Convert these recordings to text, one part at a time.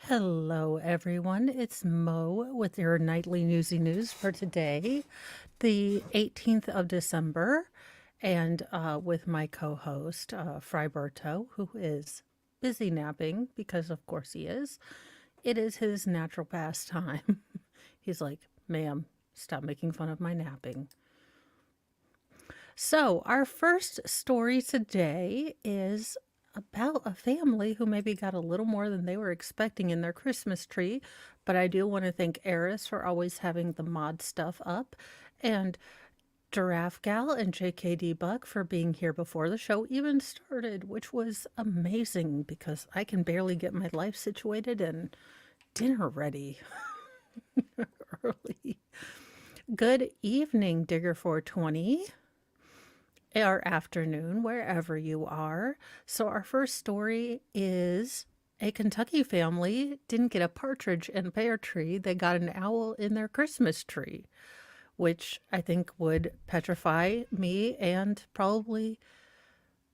Hello, everyone. It's Mo with your nightly Newsy News for today, the 18th of December, and with my co host, Friberto, who is busy napping because, of course, he is. It is his natural pastime. He's like, ma'am, stop making fun of my napping. So, our first story today is about a family who maybe got a little more than they were expecting in their Christmas tree. But I do want to thank Eris for always having the mod stuff up, and Giraffe Gal and JKD Buck for being here before the show even started, which was amazing because I can barely get my life situated and dinner ready early. Good evening, Digger 420. Or afternoon, wherever you are. So, our first story is a Kentucky family didn't get a partridge in their tree, they got an owl in their Christmas tree, which I think would petrify me and probably,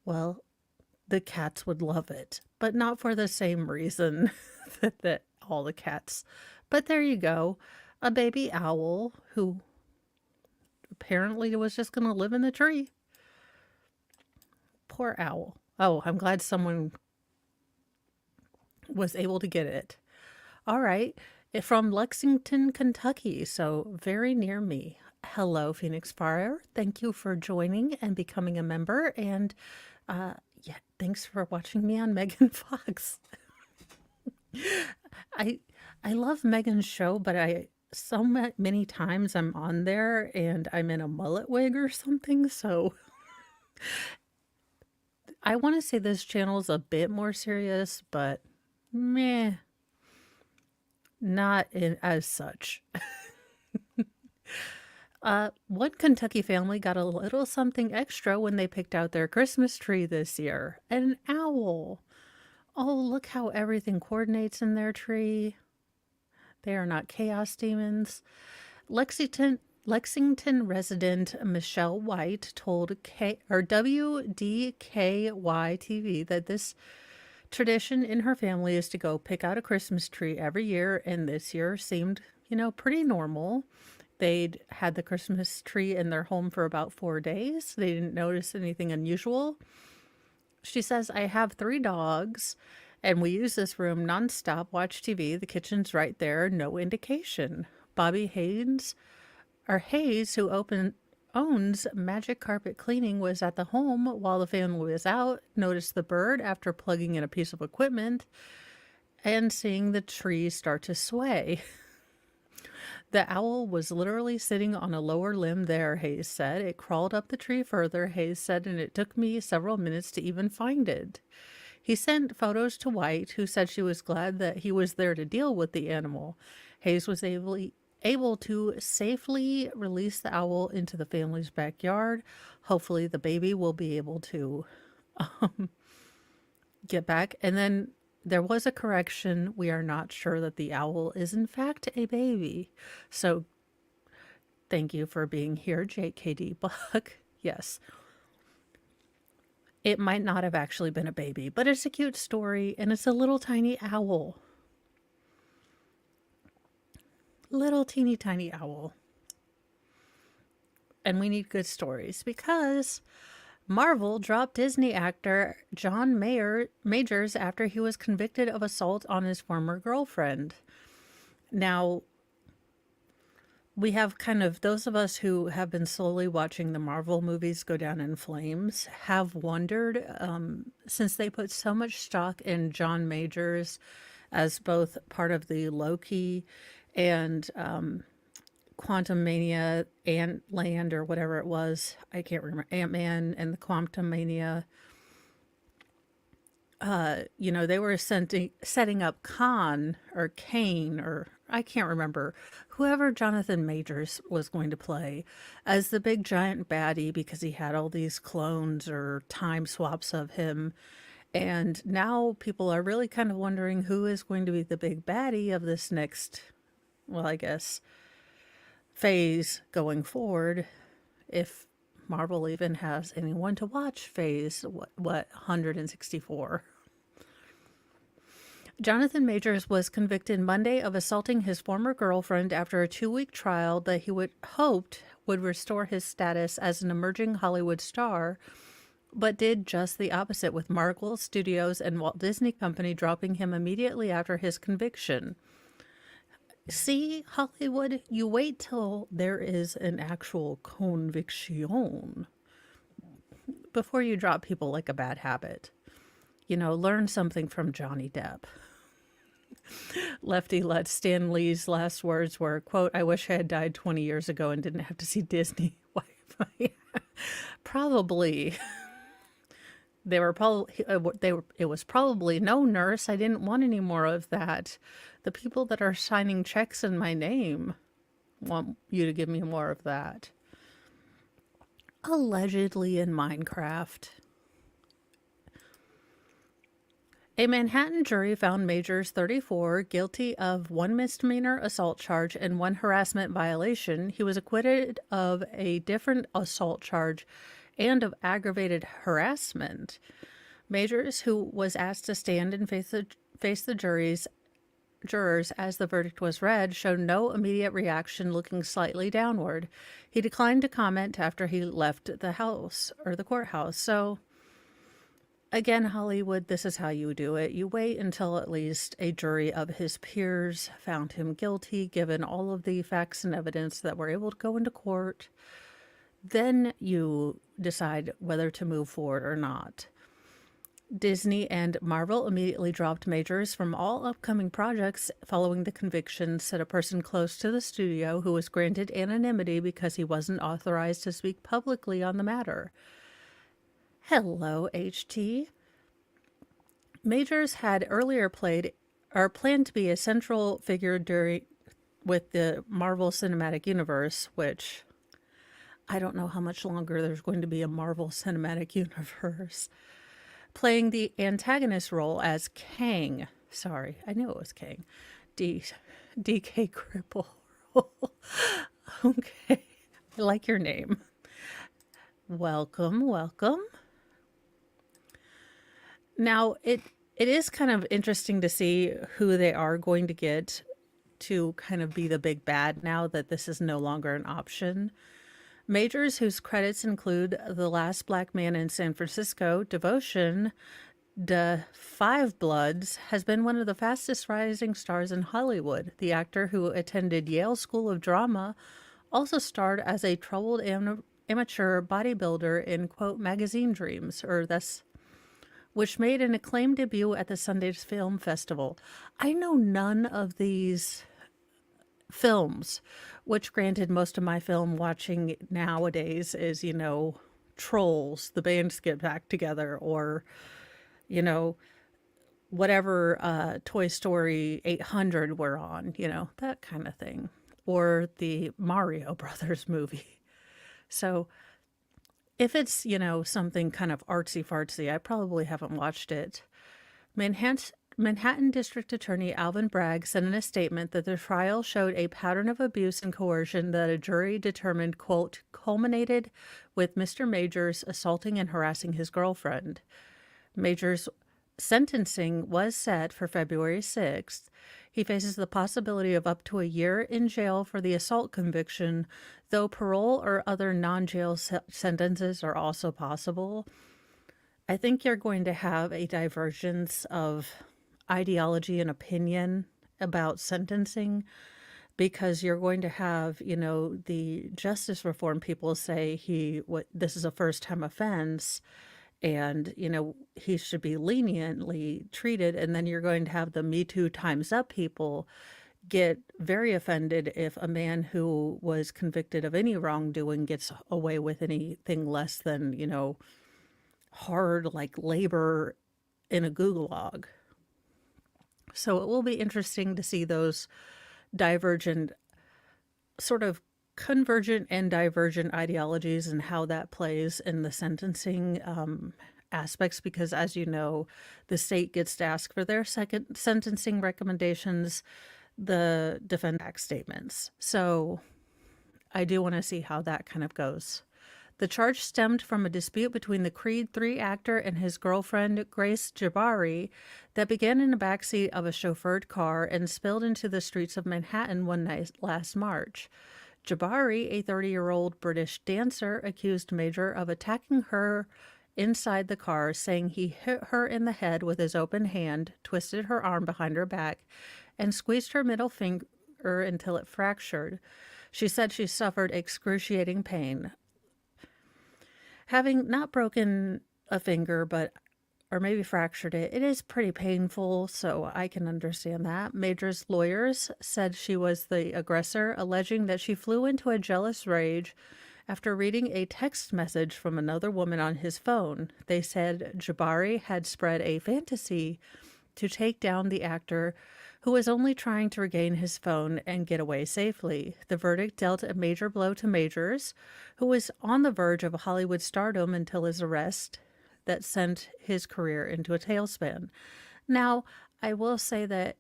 well, the cats would love it, but not for the same reason that all the cats. But there you go. A baby owl who apparently was just going to live in the tree. Poor owl. Oh, I'm glad someone was able to get it. All right. From Lexington, Kentucky, so very near me. Hello, Phoenix Fire. Thank you for joining and becoming a member. And yeah, thanks for watching me on Megan Fox. I I love Megan's show, but many times I'm on there and I'm in a mullet wig or something. So I want to say this channel's a bit more serious, but meh, not in as such. One Kentucky family got a little something extra when they picked out their Christmas tree this year. An owl. Oh, look how everything coordinates in their tree. They are not chaos demons. Lexington resident Michelle White told WDKY TV that this tradition in her family is to go pick out a Christmas tree every year, and this year seemed, pretty normal. They'd had the Christmas tree in their home for about 4 days. They didn't notice anything unusual. She says, I have 3 dogs, and we use this room nonstop, watch TV. The kitchen's right there, no indication. Bobby Hayes, who owns Magic Carpet Cleaning, was at the home while the family was out, noticed the bird after plugging in a piece of equipment and seeing the tree start to sway. The owl was literally sitting on a lower limb there, Hayes said. It crawled up the tree further, Hayes said, and it took me several minutes to even find it. He sent photos to White, who said she was glad that he was there to deal with the animal. Hayes was able to safely release the owl into the family's backyard. Hopefully the baby will be able to get back. And then there was a correction. We are not sure that the owl is in fact a baby. So thank you for being here, JKD Buck. Yes. It might not have actually been a baby, but it's a cute story and it's a little tiny owl. Little teeny tiny owl. And we need good stories because Marvel dropped Disney actor John Majors after he was convicted of assault on his former girlfriend. Now, we have kind of those of us who have been slowly watching the Marvel movies go down in flames have wondered, since they put so much stock in John Majors as both part of the Loki and Quantum Mania Ant Land or whatever it was. I can't remember. Ant-Man and the Quantum Mania. They were setting up Khan or Kane or I can't remember whoever Jonathan Majors was going to play as the big giant baddie because he had all these clones or time swaps of him. And now people are really kind of wondering who is going to be the big baddie of this next, well, I guess, phase going forward, if Marvel even has anyone to watch phase, what 164. Jonathan Majors was convicted Monday of assaulting his former girlfriend after a 2-week trial that he would hoped would restore his status as an emerging Hollywood star, but did just the opposite, with Marvel Studios and Walt Disney Company dropping him immediately after his conviction. See, Hollywood, you wait till there is an actual conviction before you drop people like a bad habit. You know, learn something from Johnny Depp. Lefty let Stan Lee's last words were, quote, "I wish I had died 20 years ago and didn't have to see Disney." Probably. It was probably, "No, nurse, I didn't want any more of that. The people that are signing checks in my name want you to give me more of that." Allegedly in Minecraft. A Manhattan jury found Majors, 34, guilty of 1 misdemeanor assault charge and 1 harassment violation. He was acquitted of a different assault charge and of aggravated harassment. Majors, who was asked to stand and face the jurors as the verdict was read, showed no immediate reaction, looking slightly downward. He declined to comment after he left the house or the courthouse. So again, Hollywood, this is how you do it. You wait until at least a jury of his peers found him guilty, given all of the facts and evidence that were able to go into court. Then you decide whether to move forward or not. Disney and Marvel immediately dropped Majors from all upcoming projects following the conviction, said a person close to the studio who was granted anonymity because he wasn't authorized to speak publicly on the matter. Hello, HT. Majors had earlier planned to be a central figure with the Marvel Cinematic Universe, which I don't know how much longer there's going to be a Marvel Cinematic Universe, playing the antagonist role as Kang. Sorry, I knew it was Kang. DK Cripple. Okay, I like your name. Welcome, welcome. Now, it is kind of interesting to see who they are going to get to kind of be the big bad now that this is no longer an option. Majors, whose credits include The Last Black Man in San Francisco, Devotion, The Five Bloods, has been one of the fastest rising stars in Hollywood. The actor, who attended Yale School of Drama, also starred as a troubled amateur bodybuilder in, quote, Magazine Dreams, which made an acclaimed debut at the Sundance Film Festival. I know none of these films, which granted most of my film watching nowadays is, you know, Trolls, the bands get back together, or, you know, whatever Toy Story 800 we're on, you know, that kind of thing, or the Mario Brothers movie. So if it's, you know, something kind of artsy-fartsy, I probably haven't watched it. Manhattan District Attorney Alvin Bragg said in a statement that the trial showed a pattern of abuse and coercion that a jury determined, quote, culminated with Mr. Majors assaulting and harassing his girlfriend. Majors' sentencing was set for February 6th. He faces the possibility of up to a year in jail for the assault conviction, though parole or other non-jail sentences are also possible. I think you're going to have a divergence of ideology and opinion about sentencing, because you're going to have, you know, the justice reform people say this is a first-time offense, and, you know, he should be leniently treated. And then you're going to have the Me Too Time's Up people get very offended if a man who was convicted of any wrongdoing gets away with anything less than, you know, hard like labor in a gulag. So it will be interesting to see those divergent, sort of convergent and divergent ideologies and how that plays in the sentencing aspects, because as you know, the state gets to ask for their second sentencing recommendations, the defend back statements. So I do want to see how that kind of goes. The charge stemmed from a dispute between the Creed 3 actor and his girlfriend, Grace Jabari, that began in the backseat of a chauffeured car and spilled into the streets of Manhattan one night last March. Jabari, a 30-year-old British dancer, accused Major of attacking her inside the car, saying he hit her in the head with his open hand, twisted her arm behind her back, and squeezed her middle finger until it fractured. She said she suffered excruciating pain. Having not broken a finger, or maybe fractured it, it is pretty painful, so I can understand that. Major's lawyers said she was the aggressor, alleging that she flew into a jealous rage after reading a text message from another woman on his phone. They said Jabari had spread a fantasy to take down the actor, who was only trying to regain his phone and get away safely. The verdict dealt a major blow to Majors, who was on the verge of Hollywood stardom until his arrest that sent his career into a tailspin. Now, I will say that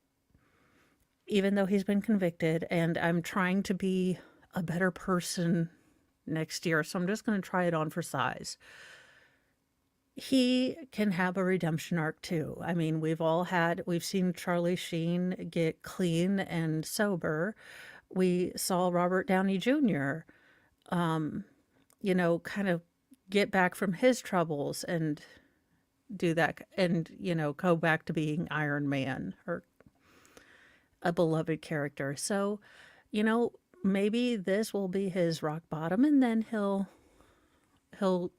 even though he's been convicted, and I'm trying to be a better person next year, so I'm just going to try it on for size. He can have a redemption arc too. I mean, we've seen Charlie Sheen get clean and sober. We saw Robert Downey Jr., kind of get back from his troubles and do that and, go back to being Iron Man or a beloved character. So, maybe this will be his rock bottom and then he'll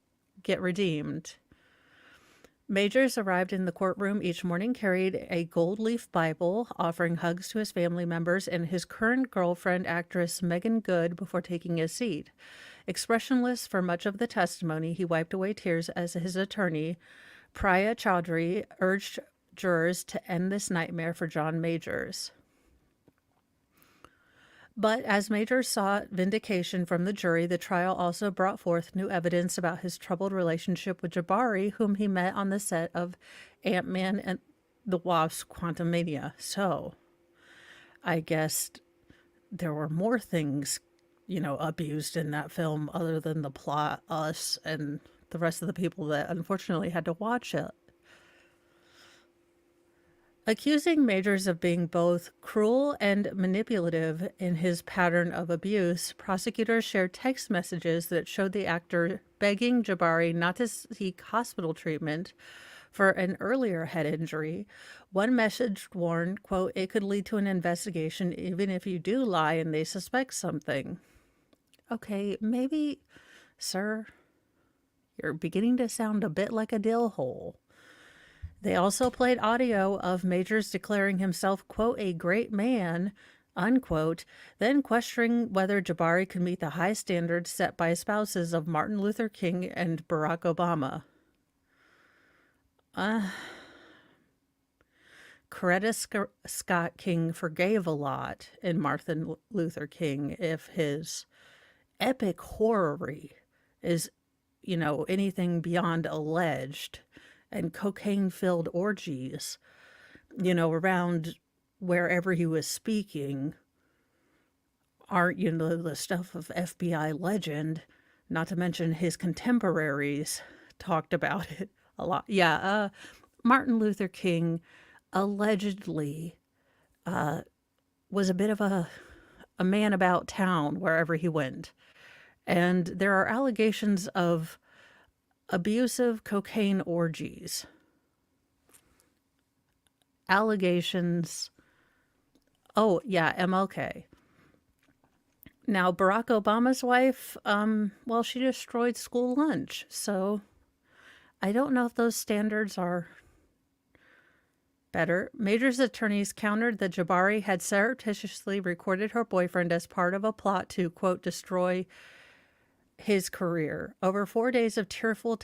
get redeemed. Majors arrived in the courtroom each morning, carried a gold leaf Bible, offering hugs to his family members and his current girlfriend, actress Megan Good, before taking his seat. Expressionless for much of the testimony, he wiped away tears as his attorney, Priya Chaudhry, urged jurors to end this nightmare for John Majors. But as Majors sought vindication from the jury, the trial also brought forth new evidence about his troubled relationship with Jabari, whom he met on the set of Ant-Man and the Wasp: Quantumania. So, I guess there were more things, abused in that film other than the plot, us, and the rest of the people that unfortunately had to watch it. Accusing Majors of being both cruel and manipulative in his pattern of abuse, prosecutors shared text messages that showed the actor begging Jabari not to seek hospital treatment for an earlier head injury. One message warned, quote, "It could lead to an investigation even if you do lie and they suspect something." Okay, maybe, sir, you're beginning to sound a bit like a dill hole. They also played audio of Majors declaring himself, quote, "a great man," unquote, then questioning whether Jabari could meet the high standards set by spouses of Martin Luther King and Barack Obama. Coretta Scott King forgave a lot in Martin Luther King if his epic horror is, anything beyond alleged. And cocaine-filled orgies, around wherever he was speaking aren't, the stuff of FBI legend, not to mention his contemporaries talked about it a lot. Yeah, Martin Luther King allegedly was a bit of a man about town wherever he went. And there are allegations of abusive cocaine orgies. Allegations. Oh, yeah, MLK. Now, Barack Obama's wife, she destroyed school lunch. So I don't know if those standards are better. Majors' attorneys countered that Jabari had surreptitiously recorded her boyfriend as part of a plot to, quote, destroy his career. Over 4 days of tearful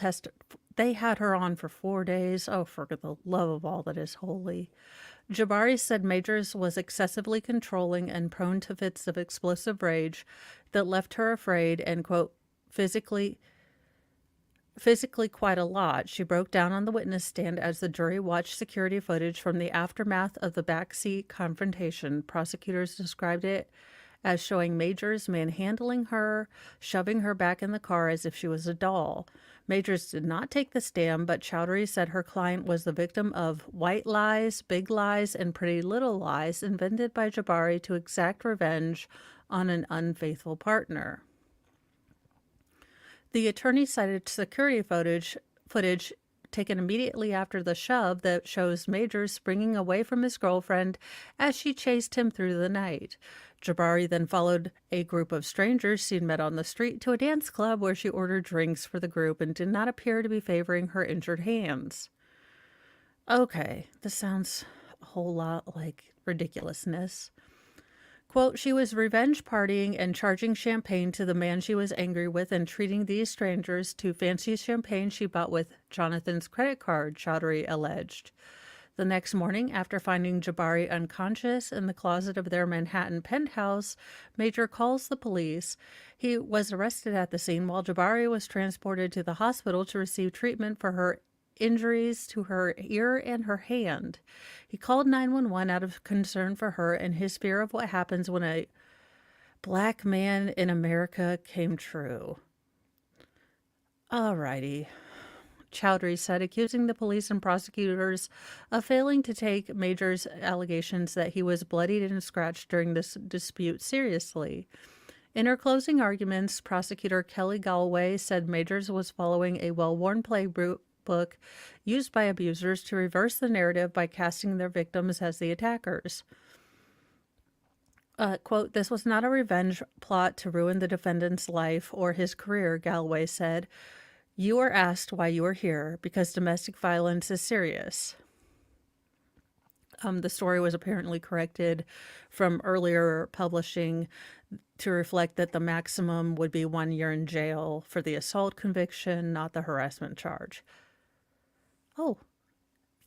they had her on for 4 days. Oh, for the love of all that is holy. Jabari said Majors was excessively controlling and prone to fits of explosive rage that left her afraid and, quote, physically quite a lot. She broke down on the witness stand as the jury watched security footage from the aftermath of the backseat confrontation. Prosecutors described it as showing Majors manhandling her, shoving her back in the car as if she was a doll. Majors did not take the stand, but Chowdhury said her client was the victim of white lies, big lies, and pretty little lies invented by Jabari to exact revenge on an unfaithful partner. The attorney cited security footage taken immediately after the shove that shows Majors springing away from his girlfriend as she chased him through the night. Jabari then followed a group of strangers she'd met on the street to a dance club where she ordered drinks for the group and did not appear to be favoring her injured hands. Okay, this sounds a whole lot like ridiculousness. Quote, she was revenge partying and charging champagne to the man she was angry with and treating these strangers to fancy champagne she bought with Jonathan's credit card, Chowdhury alleged. The next morning, after finding Jabari unconscious in the closet of their Manhattan penthouse, Major calls the police. He was arrested at the scene while Jabari was transported to the hospital to receive treatment for her injuries to her ear and her hand. He called 911 out of concern for her and his fear of what happens when a black man in America came true. Alrighty, Chowdhury said, accusing the police and prosecutors of failing to take Major's allegations that he was bloodied and scratched during this dispute seriously. In her closing arguments, prosecutor Kelly Galway said Majors was following a well-worn playbook used by abusers to reverse the narrative by casting their victims as the attackers. Quote, this was not a revenge plot to ruin the defendant's life or his career, Galway said. You are asked why you are here, because domestic violence is serious. The story was apparently corrected from earlier publishing to reflect that the maximum would be 1 year in jail for the assault conviction, not the harassment charge. Oh,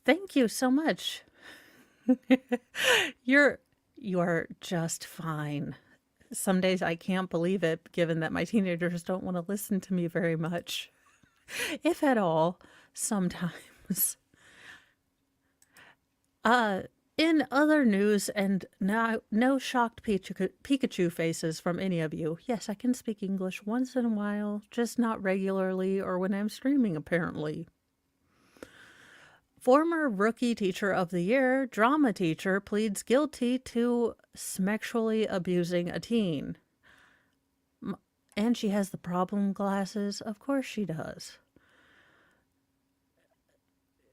thank you so much. You are just fine. Some days I can't believe it, given that my teenagers don't want to listen to me very much, if at all, sometimes. In other news, and no shocked Pikachu faces from any of you. Yes, I can speak English once in a while, just not regularly or when I'm streaming, apparently. Former Rookie Teacher of the Year, drama teacher, pleads guilty to sexually abusing a teen. And she has the problem glasses. Of course she does.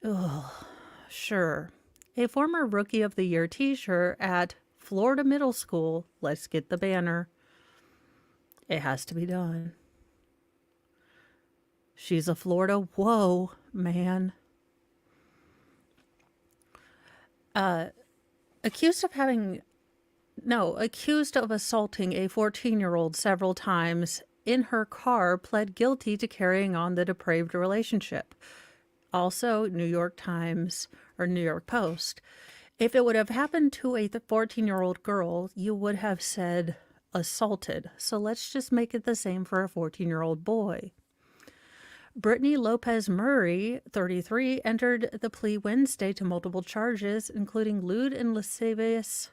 Ugh, sure. A former Rookie of the Year teacher at Florida Middle School, let's get the banner. It has to be done. She's a Florida whoa, man. Accused of assaulting a 14-year-old several times in her car, pled guilty to carrying on the depraved relationship. Also, New York Times or New York Post. If it would have happened to a 14-year-old girl, you would have said assaulted. So let's just make it the same for a 14-year-old boy. Brittany Lopez Murray, 33, entered the plea Wednesday to multiple charges, including lewd and lascivious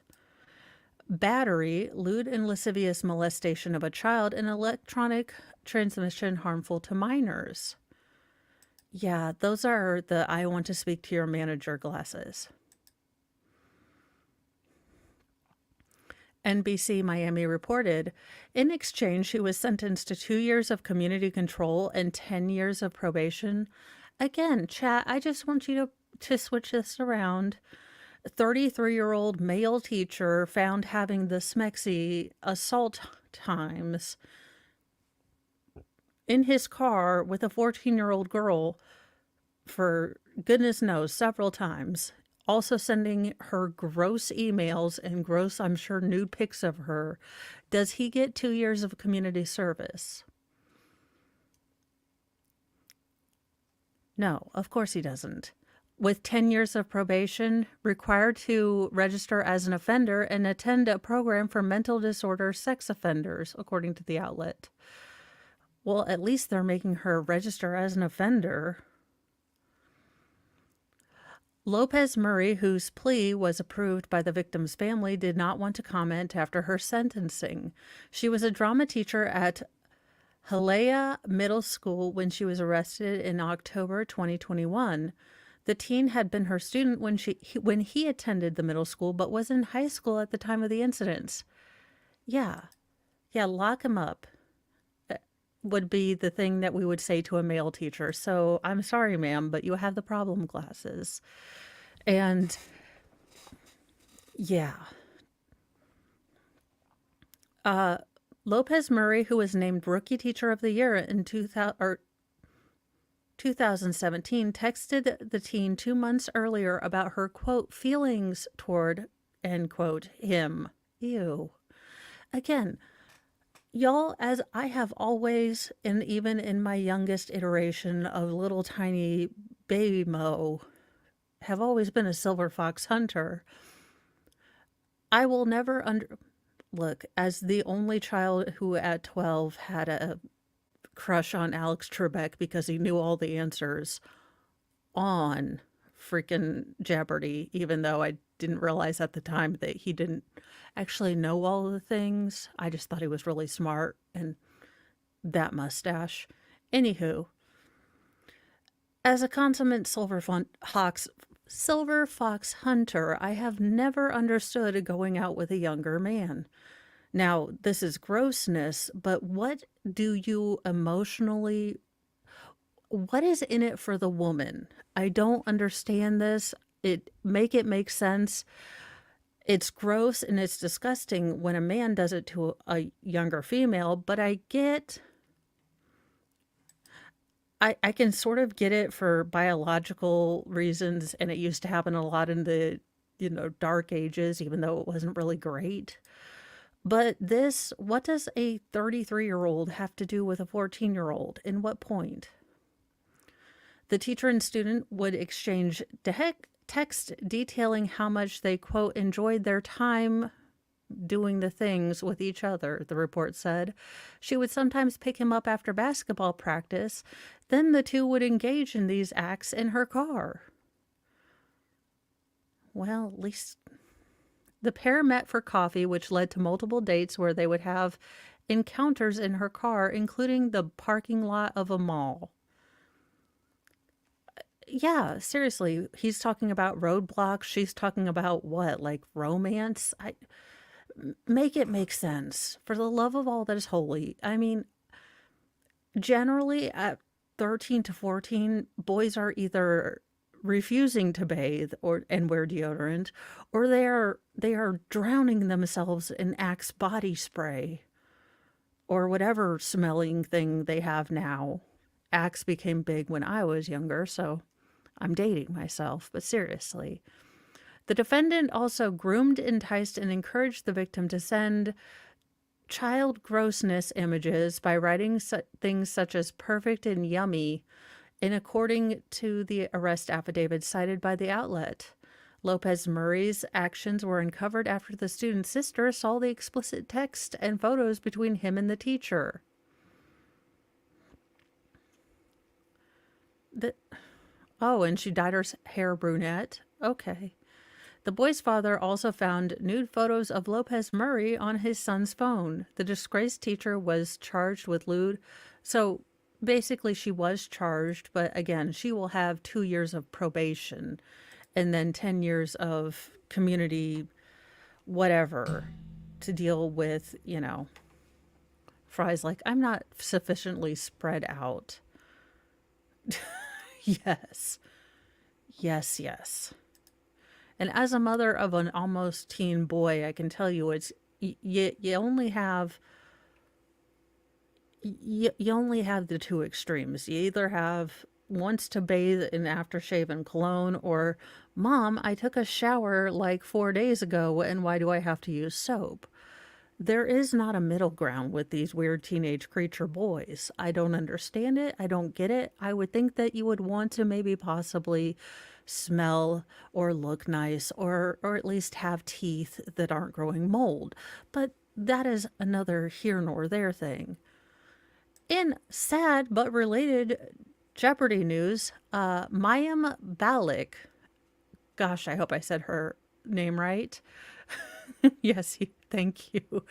battery, lewd and lascivious molestation of a child, and electronic transmission harmful to minors. Yeah, those are the I want to speak to your manager glasses. NBC Miami reported, in exchange, she was sentenced to 2 years of community control and 10 years of probation. Again, chat, I just want you to switch this around. 33-year-old male teacher found having the smexy assault times in his car with a 14-year-old girl for goodness knows several times. Also sending her gross emails and gross, I'm sure, nude pics of her. Does he get 2 years of community service? No, of course he doesn't. With 10 years of probation, required to register as an offender and attend a program for mental disorder sex offenders, according to the outlet. Well, at least they're making her register as an offender. Lopez Murray, whose plea was approved by the victim's family, did not want to comment after her sentencing. She was a drama teacher at Hialeah Middle School when she was arrested in October 2021. The teen had been her student when he attended the middle school, but was in high school at the time of the incidents. Yeah, yeah, lock him up would be the thing that we would say to a male teacher. So I'm sorry, ma'am, but you have the problem glasses. And yeah, Lopez Murray, who was named Rookie Teacher of the Year in 2017, texted the teen 2 months earlier about her, quote, feelings toward, end quote, him. Ew. Again, y'all, as I have always, and even in my youngest iteration of little tiny baby Mo, have always been a silver fox hunter. I will never look, as the only child who at 12 had a crush on Alex Trebek because he knew all the answers on freaking Jeopardy, even though I didn't realize at the time that he didn't actually know all the things. I just thought he was really smart, and that mustache. Anywho, as a consummate silver fox hunter, I have never understood going out with a younger man. Now, this is grossness, but what do you emotionally, what is in it for the woman? I don't understand this. It make sense. It's gross and it's disgusting when a man does it to a younger female, but I can sort of get it for biological reasons, and it used to happen a lot in the, dark ages, even though it wasn't really great. But this, what does a 33-year-old have to do with a 14-year-old? In what point? The teacher and student would exchange text detailing how much they, quote, enjoyed their time doing the things with each other, the report said. She would sometimes pick him up after basketball practice. Then the two would engage in these acts in her car. Well, at least the pair met for coffee, which led to multiple dates where they would have encounters in her car, including the parking lot of a mall. Yeah, seriously, he's talking about roadblocks. She's talking about what, like romance? Make it make sense. For the love of all that is holy. I mean, generally at 13 to 14, boys are either refusing to bathe and wear deodorant, or they are drowning themselves in Axe body spray or whatever smelling thing they have now. Axe became big when I was younger, so I'm dating myself, but seriously. The defendant also groomed, enticed, and encouraged the victim to send child grossness images by writing things such as perfect and yummy, in according to the arrest affidavit cited by the outlet. Lopez Murray's actions were uncovered after the student's sister saw the explicit text and photos between him and the teacher. And she dyed her hair brunette. Okay. The boy's father also found nude photos of Lopez Murray on his son's phone. The disgraced teacher was charged with lewd. So basically she was charged, but again, she will have 2 years of probation and then 10 years of community whatever to deal with, Fry's like, I'm not sufficiently spread out. Yes. Yes, yes. And as a mother of an almost teen boy, I can tell you you only have the two extremes. You either have wants to bathe in aftershave and cologne, or Mom, I took a shower like 4 days ago, and why do I have to use soap? There is not a middle ground with these weird teenage creature boys. I don't understand it. I don't get it. I would think that you would want to maybe possibly smell or look nice, or at least have teeth that aren't growing mold. But that is another here nor there thing. In sad but related Jeopardy news, Mayim Balik Gosh, I hope I said her name right. Yes, thank you.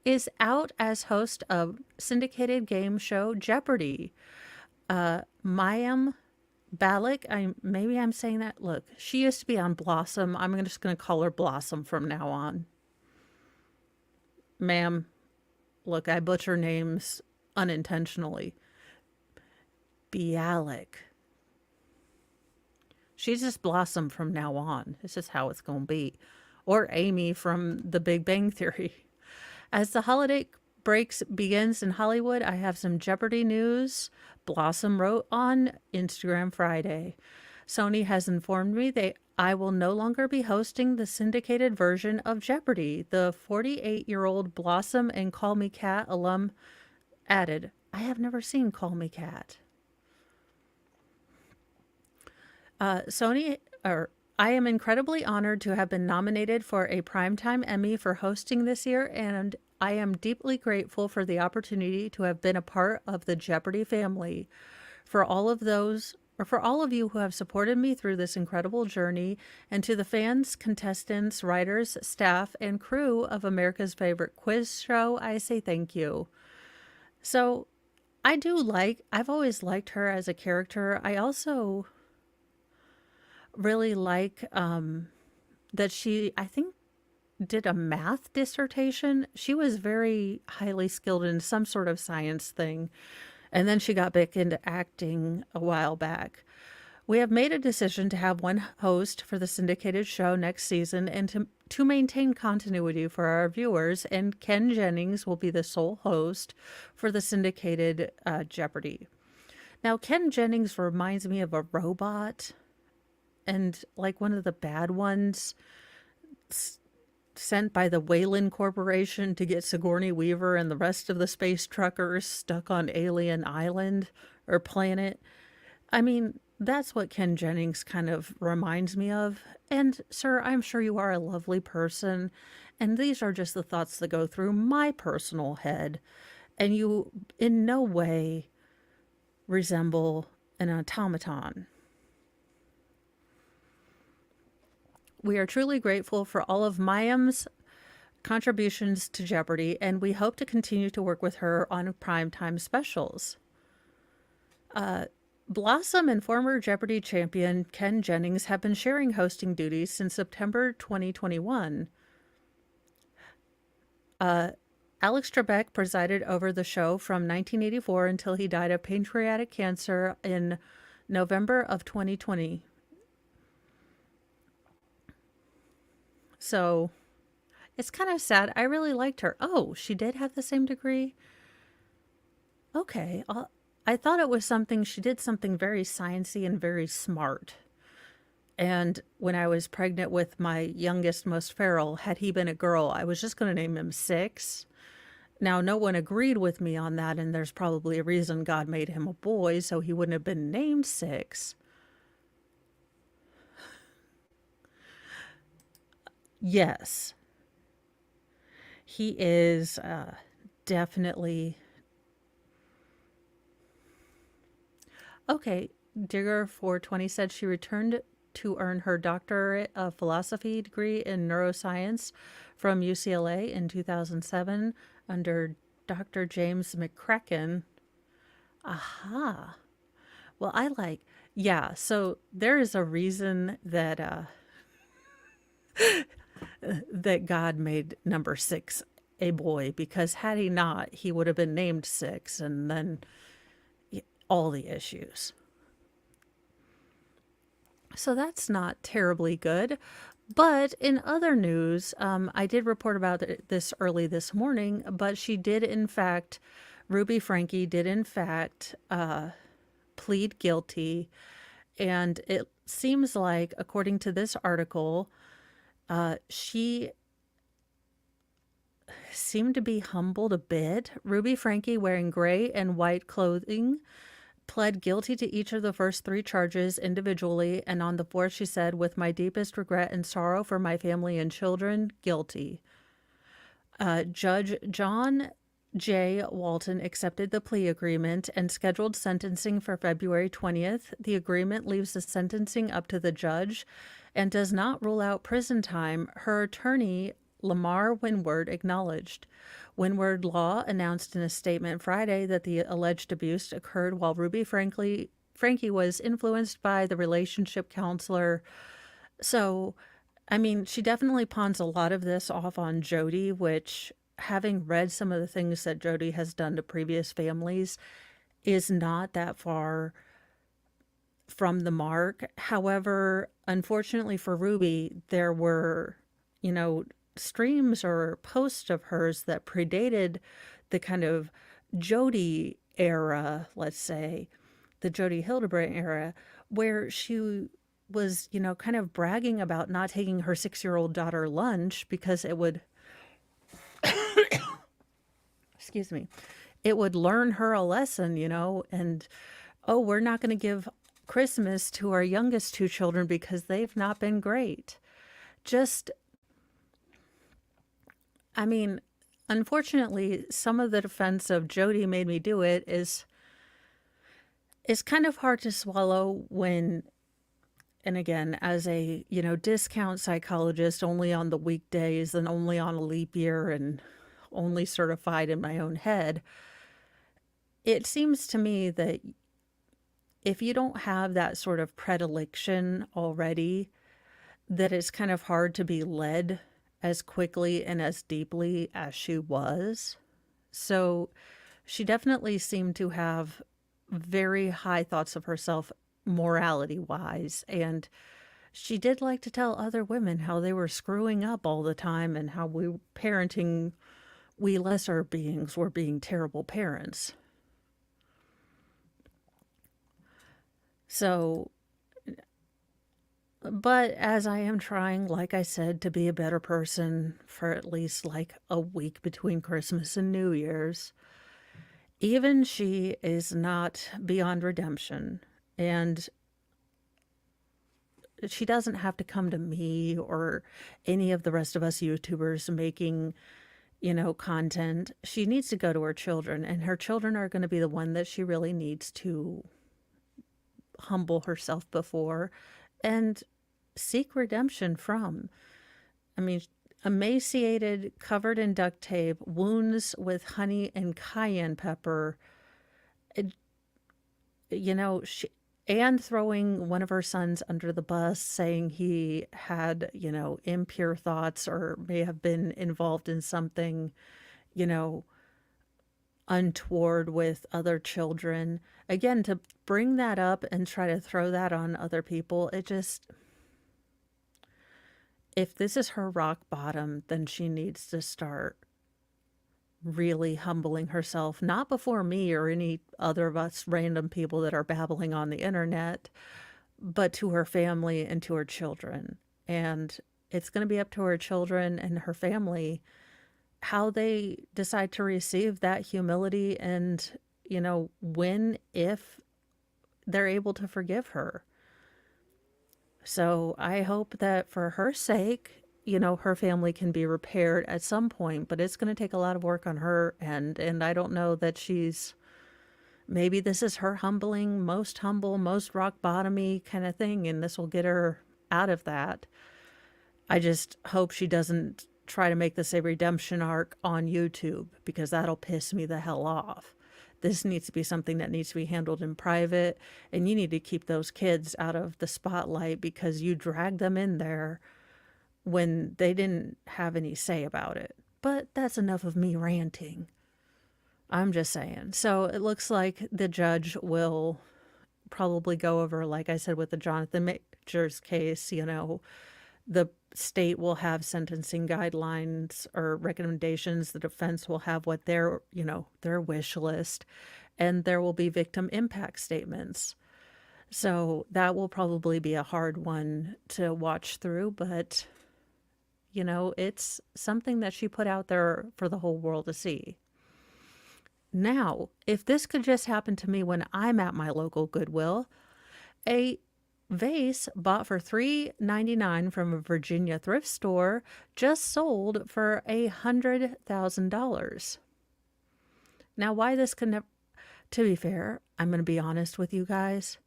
Is out as host of syndicated game show Jeopardy! Mayim Balik, maybe I'm saying that. Look, she used to be on Blossom. I'm just going to call her Blossom from now on. Ma'am, look, I butcher names unintentionally. Bialik. She's just Blossom from now on. This is how it's going to be. Or Amy from The Big Bang Theory. As the holiday breaks begins in Hollywood, I have some Jeopardy news. Blossom wrote on Instagram Friday. Sony has informed me that I will no longer be hosting the syndicated version of Jeopardy! The 48-year-old Blossom and Call Me Kat alum added, I have never seen Call Me Kat. I am incredibly honored to have been nominated for a Primetime Emmy for hosting this year, and I am deeply grateful for the opportunity to have been a part of the Jeopardy family. For all of you who have supported me through this incredible journey, and to the fans, contestants, writers, staff, and crew of America's favorite quiz show, I say thank you. So, I've always liked her as a character. I also really like that she, I think, did a math dissertation. She was very highly skilled in some sort of science thing. And then she got back into acting a while back. We have made a decision to have one host for the syndicated show next season and to maintain continuity for our viewers, and Ken Jennings will be the sole host for the syndicated Jeopardy! Now, Ken Jennings reminds me of a robot, and like one of the bad ones sent by the Wayland Corporation to get Sigourney Weaver and the rest of the space truckers stuck on Alien Island or planet. I mean, that's what Ken Jennings kind of reminds me of. And, sir, I'm sure you are a lovely person, and these are just the thoughts that go through my personal head, and you in no way resemble an automaton. We are truly grateful for all of Mayim's contributions to Jeopardy! And we hope to continue to work with her on primetime specials. Blossom and former Jeopardy! Champion Ken Jennings have been sharing hosting duties since September 2021. Alex Trebek presided over the show from 1984 until he died of pancreatic cancer in November of 2020. So it's kind of sad. I really liked her. Oh, she did have the same degree? Okay. I thought it was she did something very sciencey and very smart. And when I was pregnant with my youngest, most feral, had he been a girl, I was just going to name him Six. Now, no one agreed with me on that, and there's probably a reason God made him a boy, so he wouldn't have been named Six. Yes. He is definitely... Okay, Digger420 said she returned to earn her doctorate of philosophy degree in neuroscience from UCLA in 2007 under Dr. James McCracken. Aha. Well, yeah, so there is a reason that that God made number 6 a boy, because had he not, he would have been named 6, and then all the issues. So that's not terribly good. But in other news, I did report about this early this morning, but Ruby Franke did in fact plead guilty. And it seems like, according to this article, she seemed to be humbled a bit. Ruby Franke, wearing gray and white clothing, pled guilty to each of the first 3 charges individually, and on the 4th she said, "With my deepest regret and sorrow for my family and children, guilty." Judge John J. Walton accepted the plea agreement and scheduled sentencing for February 20th. The agreement leaves the sentencing up to the judge, and does not rule out prison time, her attorney, Lamar Windward, acknowledged. Windward Law announced in a statement Friday that the alleged abuse occurred while Frankie was influenced by the relationship counselor. So, I mean, she definitely pawns a lot of this off on Jody, which, having read some of the things that Jody has done to previous families, is not that far from the mark. However, unfortunately for Ruby, there were, you know, streams or posts of hers that predated the kind of Jody era, let's say, the Jody Hildebrand era, where she was, you know, kind of bragging about not taking her 6-year-old daughter lunch because it would, excuse me, it would learn her a lesson, you know, and oh, we're not going to give Christmas to our youngest two children because they've not been great. Just, I mean, unfortunately, some of the defense of Jody made me do it is kind of hard to swallow when, and again, as a, you know, discount psychologist only on the weekdays and only on a leap year and only certified in my own head, it seems to me that if you don't have that sort of predilection already, that it's kind of hard to be led as quickly and as deeply as she was. So she definitely seemed to have very high thoughts of herself morality wise. And she did like to tell other women how they were screwing up all the time and how we lesser beings were being terrible parents. So, but as I am trying, like I said, to be a better person for at least like a week between Christmas and New Year's, even she is not beyond redemption. And she doesn't have to come to me or any of the rest of us YouTubers making, you know, content. She needs to go to her children, and her children are going to be the one that she really needs to humble herself before and seek redemption from. I mean, emaciated, covered in duct tape, wounds with honey and cayenne pepper, it, you know, and throwing one of her sons under the bus, saying he had, you know, impure thoughts or may have been involved in something, you know, untoward with other children. Again, to bring that up and try to throw that on other people, it just, if this is her rock bottom, then she needs to start really humbling herself, not before me or any other of us random people that are babbling on the internet, but to her family and to her children. And it's going to be up to her children and her family how they decide to receive that humility and, you know, when, if they're able to forgive her. So I hope that for her sake, you know, her family can be repaired at some point, but it's going to take a lot of work on her. And I don't know that maybe this is her most humble, most rock bottomy kind of thing, and this will get her out of that. I just hope she doesn't try to make this a redemption arc on YouTube, because that'll piss me the hell off. This needs to be something that needs to be handled in private, and you need to keep those kids out of the spotlight because you dragged them in there when they didn't have any say about it. But that's enough of me ranting. I'm just saying. So it looks like the judge will probably go over, like I said, with the Jonathan Majors case, you know, the state will have sentencing guidelines or recommendations. The defense will have what their, you know, their wish list, and there will be victim impact statements. So that will probably be a hard one to watch through, but, you know, it's something that she put out there for the whole world to see. Now, if this could just happen to me when I'm at my local Goodwill, a vase bought for $3.99 from a Virginia thrift store just sold for $100,000. Now, why this could never, to be fair, I'm going to be honest with you guys.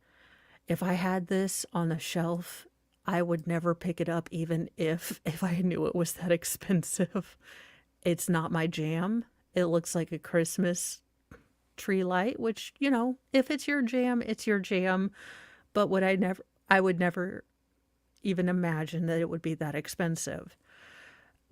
If I had this on the shelf, I would never pick it up even if I knew it was that expensive. It's not my jam. It looks like a Christmas tree light, which, if it's your jam, it's your jam. But I would never even imagine that it would be that expensive.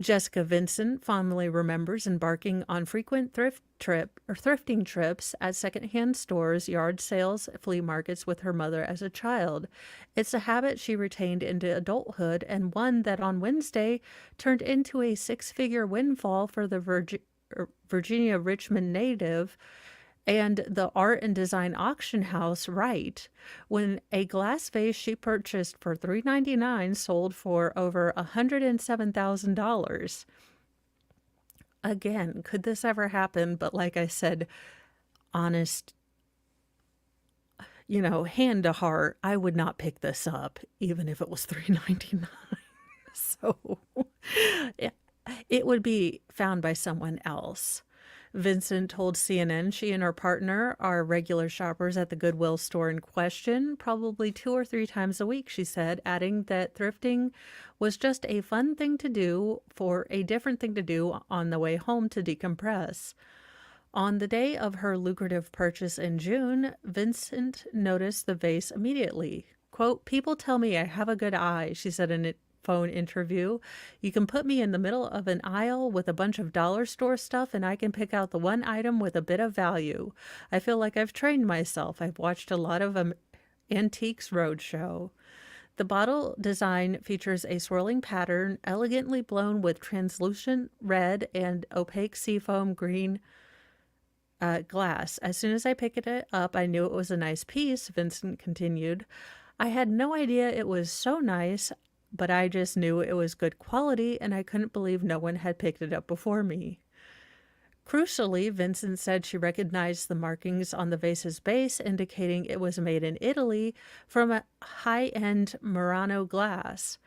Jessica Vincent fondly remembers embarking on frequent thrifting trips at secondhand stores, yard sales, flea markets with her mother as a child. It's a habit she retained into adulthood, and one that on Wednesday turned into a six-figure windfall for the Virginia Richmond native and the art and design auction house Wright, when a glass vase she purchased for $3.99 sold for over $107,000. Again, could this ever happen? But like I said, honest, hand to heart, I would not pick this up, even if it was $3.99. So it would be found by someone else. Vincent told CNN she and her partner are regular shoppers at the Goodwill store in question, probably 2 or 3 times a week, she said, adding that thrifting was just a fun thing to do for a different thing to do on the way home to decompress. On the day of her lucrative purchase in June, Vincent noticed the vase immediately. Quote, "People tell me I have a good eye," she said in a phone interview. "You can put me in the middle of an aisle with a bunch of dollar store stuff and I can pick out the one item with a bit of value. I feel like I've trained myself. I've watched a lot of Antiques Roadshow." The bottle design features a swirling pattern elegantly blown with translucent red and opaque seafoam green glass. "As soon as I picked it up, I knew it was a nice piece," Vincent continued. "I had no idea it was so nice, but I just knew it was good quality, and I couldn't believe no one had picked it up before me." Crucially, Vincent said she recognized the markings on the vase's base, indicating it was made in Italy from a high-end Murano glass.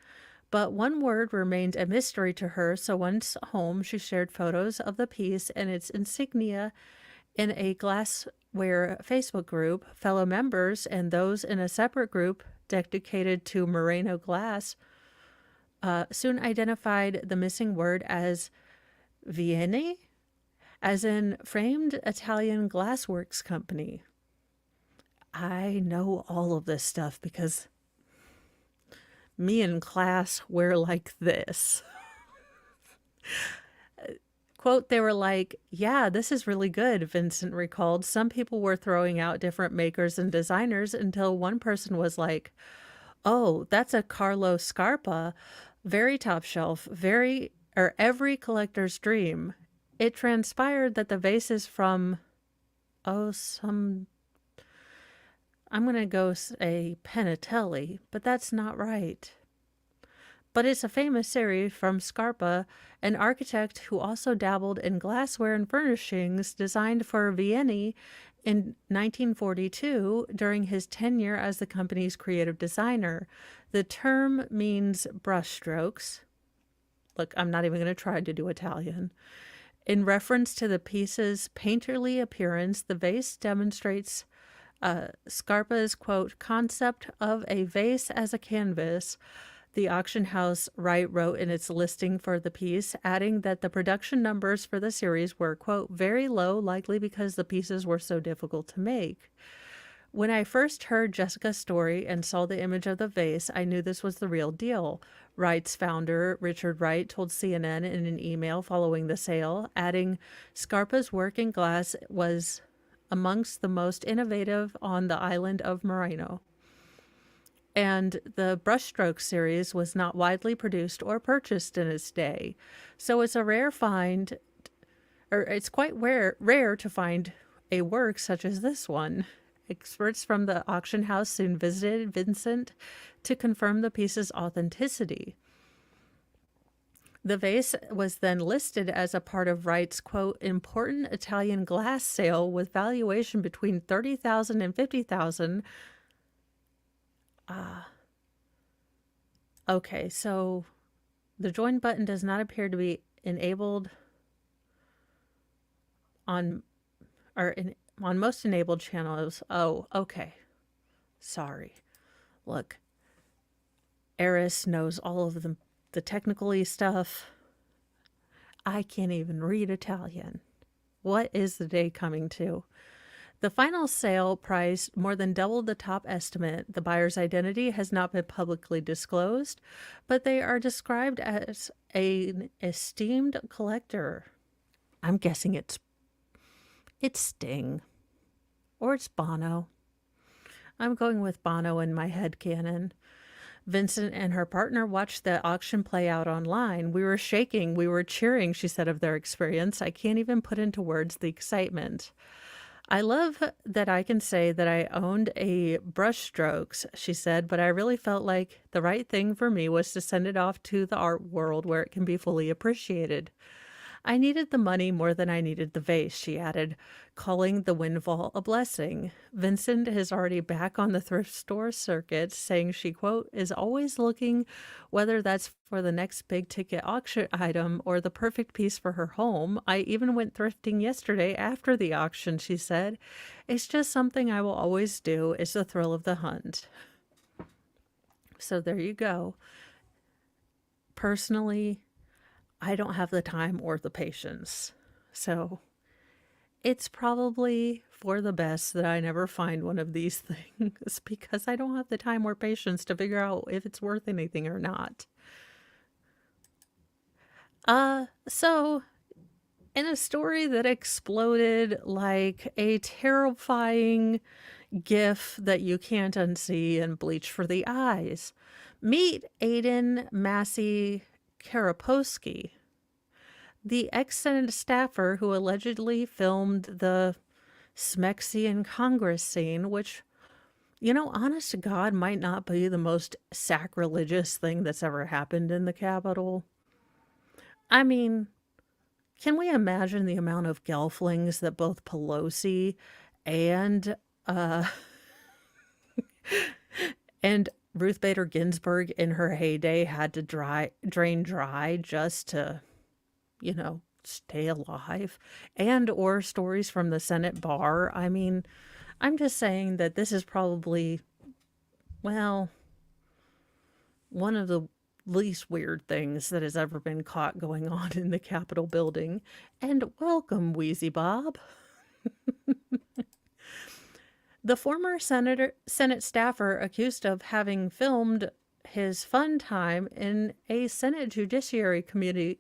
But one word remained a mystery to her, so once home, she shared photos of the piece and its insignia in a glassware Facebook group. Fellow members and those in a separate group dedicated to Murano glass soon identified the missing word as Vieni, as in framed Italian glassworks company. I know all of this stuff because me in class wear like this. Quote, "They were like, yeah, this is really good," Vincent recalled. "Some people were throwing out different makers and designers until one person was like, oh, that's a Carlo Scarpa, very top shelf, every collector's dream. It transpired that the vase is from, I'm going to go say Penatelli, but that's not right. But it's a famous series from Scarpa, an architect who also dabbled in glassware and furnishings, designed for Vieni in 1942 during his tenure as the company's creative designer. The term means brushstrokes. Look, I'm not even going to try to do Italian. In reference to the piece's painterly appearance, the vase demonstrates Scarpa's, quote, concept of a vase as a canvas. The auction house Wright wrote in its listing for the piece, adding that the production numbers for the series were, quote, very low, likely because the pieces were so difficult to make. When I first heard Jessica's story and saw the image of the vase, I knew this was the real deal. Wright's founder, Richard Wright, told CNN in an email following the sale, adding, Scarpa's work in glass was amongst the most innovative on the island of Murano. And the brushstroke series was not widely produced or purchased in its day. So it's a rare find, or it's quite rare to find a work such as this one. Experts from the auction house soon visited Vincent to confirm the piece's authenticity. The vase was then listed as a part of Wright's, quote, important Italian glass sale with valuation between $30,000 and $50,000. Okay, so the join button does not appear to be enabled on most enabled channels. Oh, okay. Sorry. Look, Eris knows all of the technical stuff. I can't even read Italian. What is the day coming to? The final sale price more than doubled the top estimate. The buyer's identity has not been publicly disclosed, but they are described as an esteemed collector. I'm guessing it's Sting or it's Bono. I'm going with Bono in my head canon. Vincent and her partner watched the auction play out online. We were shaking, we were cheering, she said of their experience. I can't even put into words the excitement. I love that I can say that I owned a brushstrokes, she said, but I really felt like the right thing for me was to send it off to the art world where it can be fully appreciated. I needed the money more than I needed the vase, she added, calling the windfall a blessing. Vincent is already back on the thrift store circuit, saying she, quote, is always looking, whether that's for the next big ticket auction item or the perfect piece for her home. I even went thrifting yesterday after the auction, she said. It's just something I will always do. It's the thrill of the hunt. So there you go. Personally, I don't have the time or the patience. So it's probably for the best that I never find one of these things because I don't have the time or patience to figure out if it's worth anything or not. So in a story that exploded like a terrifying gif that you can't unsee and bleach for the eyes, meet Aiden Massey Karaposky, the ex-Senate staffer who allegedly filmed the Smexy in Congress scene, which, you know, honest to God, might not be the most sacrilegious thing that's ever happened in the Capitol. I mean, can we imagine the amount of gelflings that both Pelosi and and Ruth Bader Ginsburg in her heyday had to drain dry just to, you know, stay alive, and or stories from the Senate bar. I mean, I'm just saying that this is probably, well, one of the least weird things that has ever been caught going on in the Capitol building. And welcome, Wheezy Bob. The former Senate staffer accused of having filmed his fun time in a Senate Judiciary Committee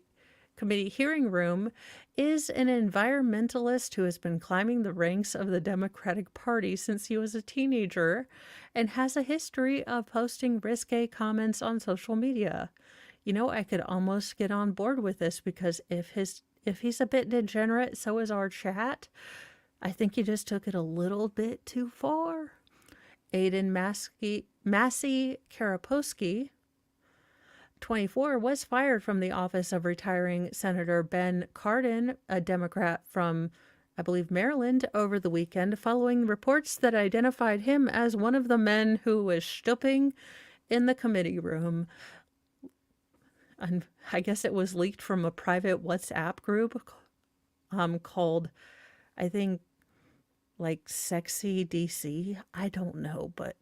hearing room is an environmentalist who has been climbing the ranks of the Democratic Party since he was a teenager and has a history of posting risque comments on social media. You know, I could almost get on board with this because if he's a bit degenerate, so is our chat. I think he just took it a little bit too far. Aiden Massey Karaposky, 24, was fired from the office of retiring Senator Ben Cardin, a Democrat from, I believe, Maryland, over the weekend, following reports that identified him as one of the men who was stooping in the committee room. And I guess it was leaked from a private WhatsApp group called, I think, like Sexy DC. I don't know, but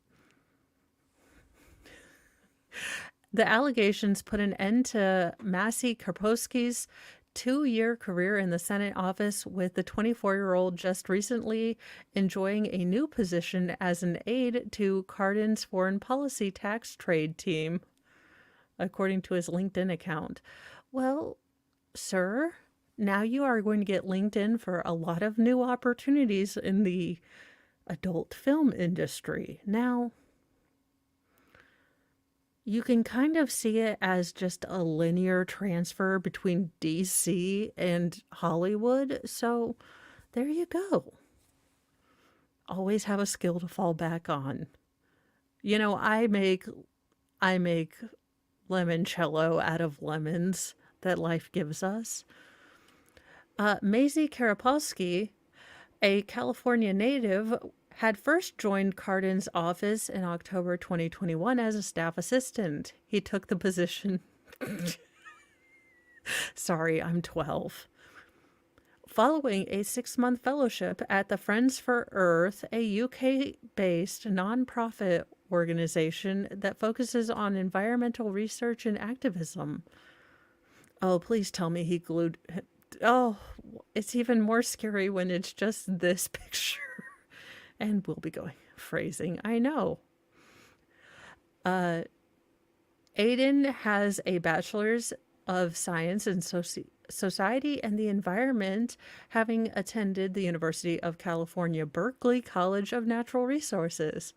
the allegations put an end to Massey Karposky's 2-year career in the Senate office, with the 24-year-old just recently enjoying a new position as an aide to Cardin's foreign policy tax trade team, according to his LinkedIn account. Well, sir, now you are going to get LinkedIn for a lot of new opportunities in the adult film industry. Now, you can kind of see it as just a linear transfer between DC and Hollywood. So there you go. Always have a skill to fall back on. You know, I make limoncello out of lemons that life gives us. Maisie Karapowski, a California native, had first joined Cardin's office in October 2021 as a staff assistant. He took the position. Sorry, I'm 12. Following a 6-month fellowship at the Friends for Earth, a UK-based nonprofit organization that focuses on environmental research and activism. Oh, please tell me he glued... Oh, it's even more scary when it's just this picture. And we'll be going. Phrasing, I know. Aiden has a bachelor's of science in society and the environment, having attended the University of California, Berkeley College of Natural Resources.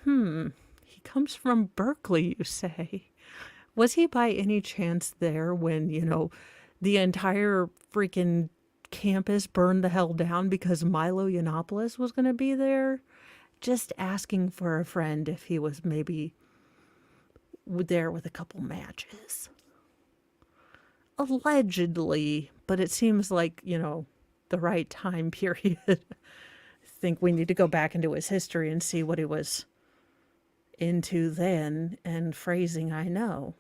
He comes from Berkeley, you say? Was he by any chance there when, the entire freaking campus burned the hell down because Milo Yiannopoulos was going to be there? Just asking for a friend if he was maybe there with a couple matches. Allegedly, but it seems like, the right time period. I think we need to go back into his history and see what he was into then, and phrasing, I know.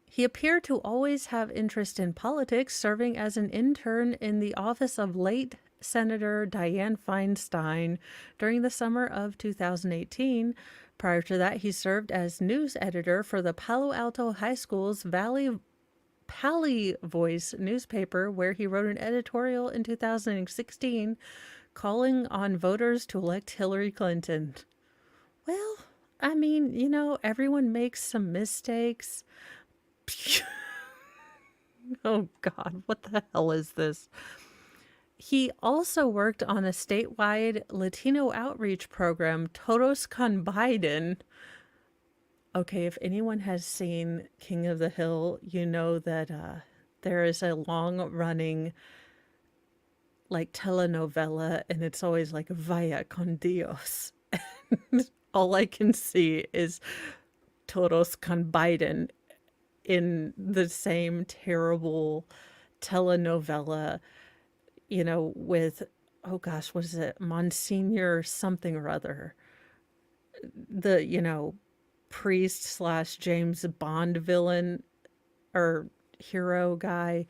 He appeared to always have interest in politics, serving as an intern in the office of late Senator Dianne Feinstein during the summer of 2018. Prior to that, he served as news editor for the Palo Alto High School's Pali Voice newspaper, where he wrote an editorial in 2016 calling on voters to elect Hillary Clinton. Well, I mean, everyone makes some mistakes. Oh God, what the hell is this? He also worked on a statewide Latino outreach program, Todos con Biden. Okay, if anyone has seen King of the Hill, you know that there is a long-running telenovela, and it's always like Vaya con Dios. And all I can see is Todos con Biden in the same terrible telenovela, with, oh gosh, what is it? Monsignor something or other. The, priest / James Bond villain or hero guy.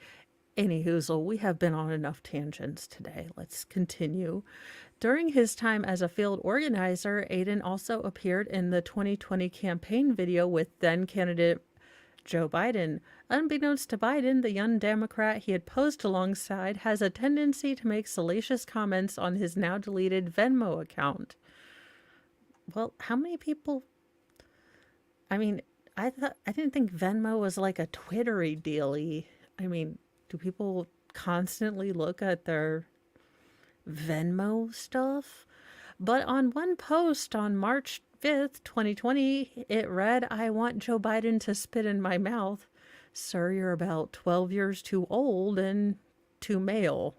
Anyhoozle, we have been on enough tangents today. Let's continue. During his time as a field organizer, Aiden also appeared in the 2020 campaign video with then candidate Joe Biden. Unbeknownst to Biden, the young Democrat he had posed alongside has a tendency to make salacious comments on his now deleted Venmo account. Well, how many people... I mean, I didn't think Venmo was like a Twittery dealie. I mean, do people constantly look at their Venmo stuff? But on one post on March 5th, 2020, it read, "I want Joe Biden to spit in my mouth. Sir, you're about 12 years too old and too male.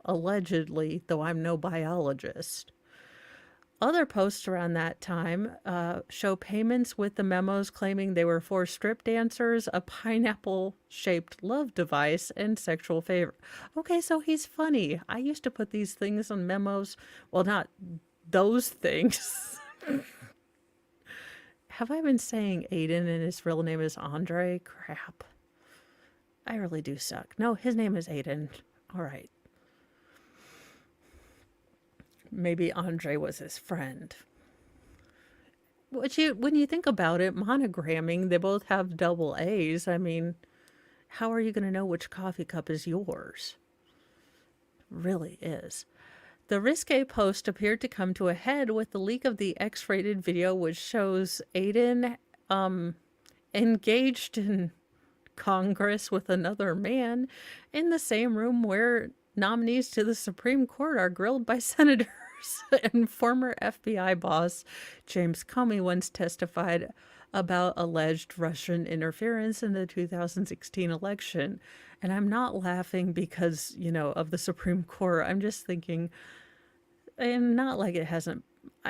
Allegedly, though I'm no biologist." Other posts around that time show payments with the memos claiming they were for strip dancers, a pineapple-shaped love device, and sexual favor. Okay, so he's funny. I used to put these things on memos. Well, not those things. Have I been saying Aiden and his real name is Andre? Crap. I really do suck. No, his name is Aiden. All right. Maybe Andre was his friend. When you think about it, monogramming, they both have double A's. I mean, how are you going to know which coffee cup is yours? Really is. The risque post appeared to come to a head with the leak of the X-rated video, which shows Aiden engaged in Congress with another man in the same room where nominees to the Supreme Court are grilled by senators. And former FBI boss James Comey once testified about alleged Russian interference in the 2016 election. And I'm not laughing because, of the Supreme Court. I'm just thinking, and not like it hasn't.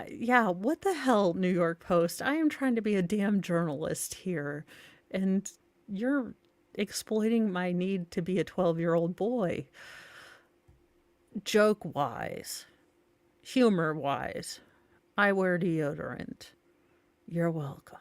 Yeah, what the hell, New York Post? I am trying to be a damn journalist here. And you're exploiting my need to be a 12-year-old boy. Joke-wise. Humor-wise, I wear deodorant. You're welcome.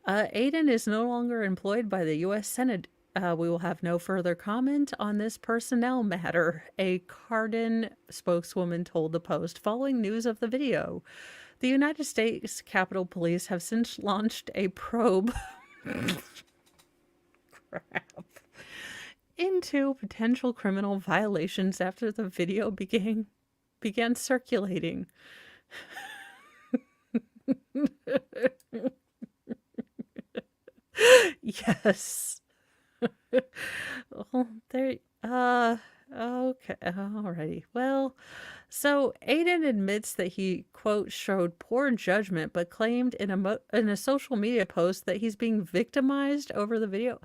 Aiden is no longer employed by the U.S. Senate. We will have no further comment on this personnel matter, a Cardin spokeswoman told the Post following news of the video. The United States Capitol Police have since launched a probe crap, into potential criminal violations after the video began circulating. Yes. Well, there. Okay. Alrighty. Well, so Aiden admits that he, quote, showed poor judgment, but claimed in a social media post that he's being victimized over the video.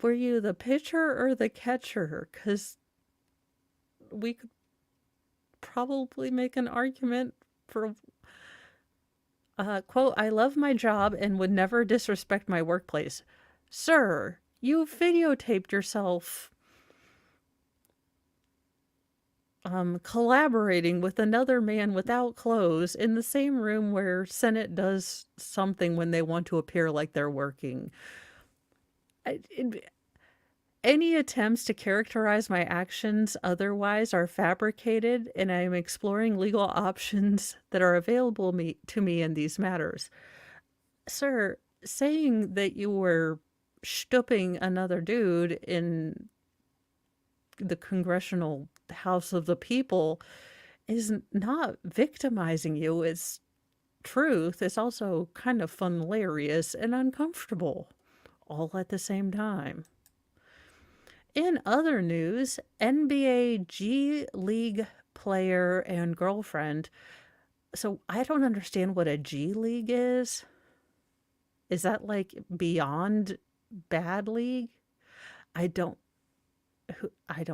Were you the pitcher or the catcher? Because we could probably make an argument for, quote, I love my job and would never disrespect my workplace. Sir, you videotaped yourself collaborating with another man without clothes in the same room where Senate does something when they want to appear like they're working. Any attempts to characterize my actions otherwise are fabricated, and I am exploring legal options that are available to me in these matters. Sir, saying that you were stooping another dude in the Congressional House of the People is not victimizing you. It's truth. It's also kind of fun, hilarious, and uncomfortable all at the same time. In other news, NBA G League player and girlfriend. So I don't understand what a G League is. Is that like beyond bad league? I don't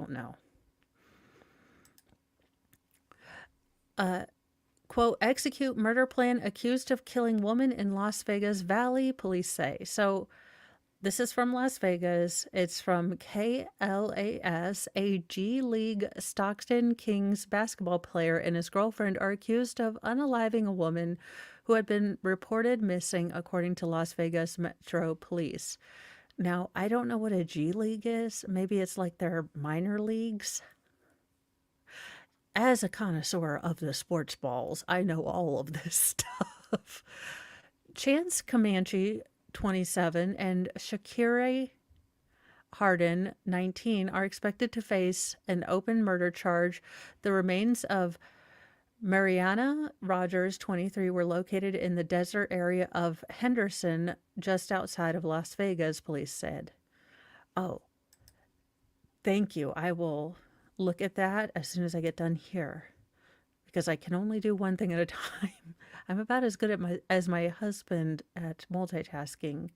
know. Quote, execute murder plan accused of killing woman in Las Vegas Valley, police say. So this is from Las Vegas. It's from KLAS. A G League Stockton Kings basketball player and his girlfriend are accused of unaliving a woman who had been reported missing, according to Las Vegas Metro Police. Now, I don't know what a G League is. Maybe it's like their minor leagues. As a connoisseur of the sports balls, I know all of this stuff. Chance Comanche, 27, and Shakira Harden, 19, are expected to face an open murder charge. The remains of Mariana Rogers, 23, were located in the desert area of Henderson, just outside of Las Vegas, police said. Oh, thank you. I will look at that as soon as I get done here, because I can only do one thing at a time. I'm about as good as my husband at multitasking.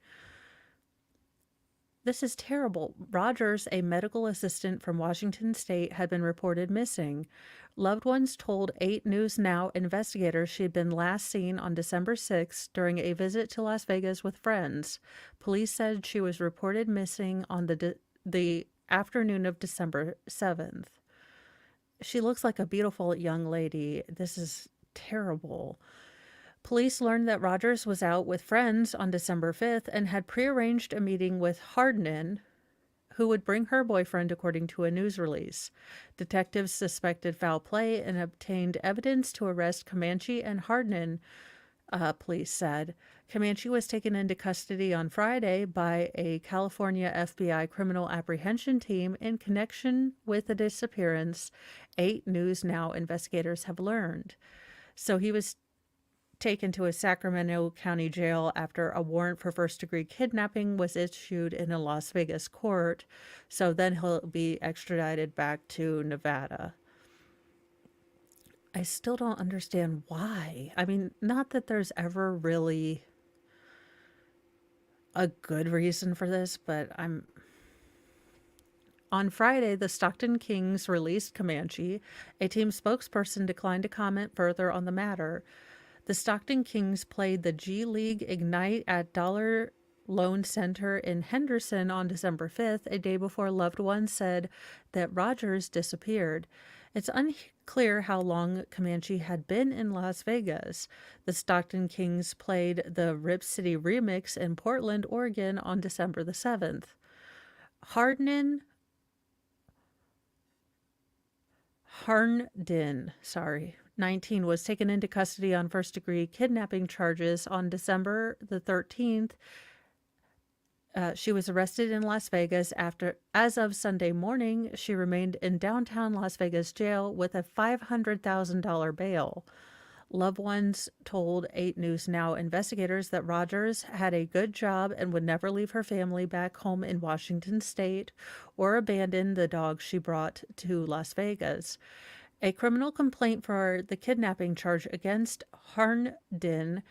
This is terrible. Rogers, a medical assistant from Washington State, had been reported missing. Loved ones told 8 News Now investigators she had been last seen on December 6th during a visit to Las Vegas with friends. Police said she was reported missing on the afternoon of December 7th. She looks like a beautiful young lady. This is terrible. Police learned that Rogers was out with friends on December 5th and had prearranged a meeting with Hardin, who would bring her boyfriend, according to a news release. Detectives suspected foul play and obtained evidence to arrest Comanche and Hardin, police said. Comanche was taken into custody on Friday by a California FBI criminal apprehension team in connection with the disappearance, 8 News Now investigators have learned. So he was taken to a Sacramento County jail after a warrant for first-degree kidnapping was issued in a Las Vegas court. So then he'll be extradited back to Nevada. I still don't understand why. I mean, not that there's ever really a good reason for this, but On Friday, the Stockton Kings released Comanche. A team spokesperson declined to comment further on the matter. The Stockton Kings played the G League Ignite at Dollar Loan Center in Henderson on December 5th, a day before loved ones said that Rogers disappeared. It's unclear how long Comanche had been in Las Vegas. The Stockton Kings played the Rip City Remix in Portland, Oregon on December the 7th. Hardin Harnden, 19, was taken into custody on first-degree kidnapping charges on December the 13th. She was arrested in Las Vegas as of Sunday morning. She remained in downtown Las Vegas jail with a $500,000 bail. Loved ones told 8 News Now investigators that Rogers had a good job and would never leave her family back home in Washington state or abandon the dog she brought to Las Vegas. A criminal complaint for the kidnapping charge against Harnden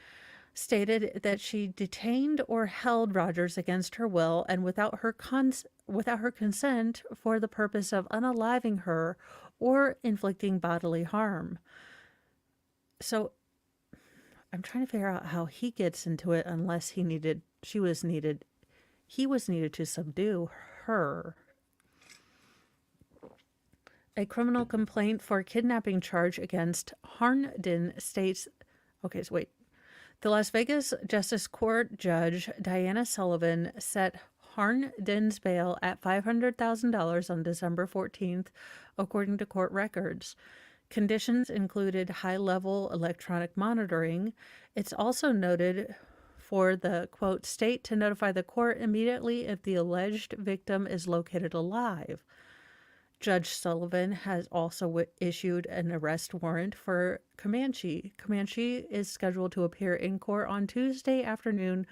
stated that she detained or held Rogers against her will and without her consent for the purpose of unaliving her or inflicting bodily harm. So I'm trying to figure out how he gets into it unless he was needed to subdue her. A criminal complaint for kidnapping charge against Harnden states, the Las Vegas Justice Court Judge Diana Sullivan set Harnden's bail at $500,000 on December 14th, according to court records. Conditions included high-level electronic monitoring. It's also noted for the, quote, state to notify the court immediately if the alleged victim is located alive. Judge Sullivan has also issued an arrest warrant for Comanche. Comanche is scheduled to appear in court on Tuesday afternoon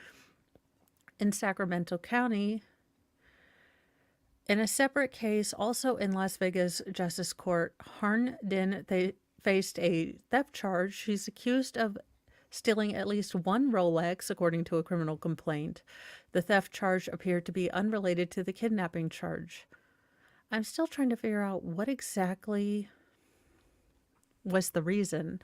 in Sacramento County. In a separate case, also in Las Vegas Justice Court, Harnden faced a theft charge. She's accused of stealing at least one Rolex, according to a criminal complaint. The theft charge appeared to be unrelated to the kidnapping charge. I'm still trying to figure out what exactly was the reason.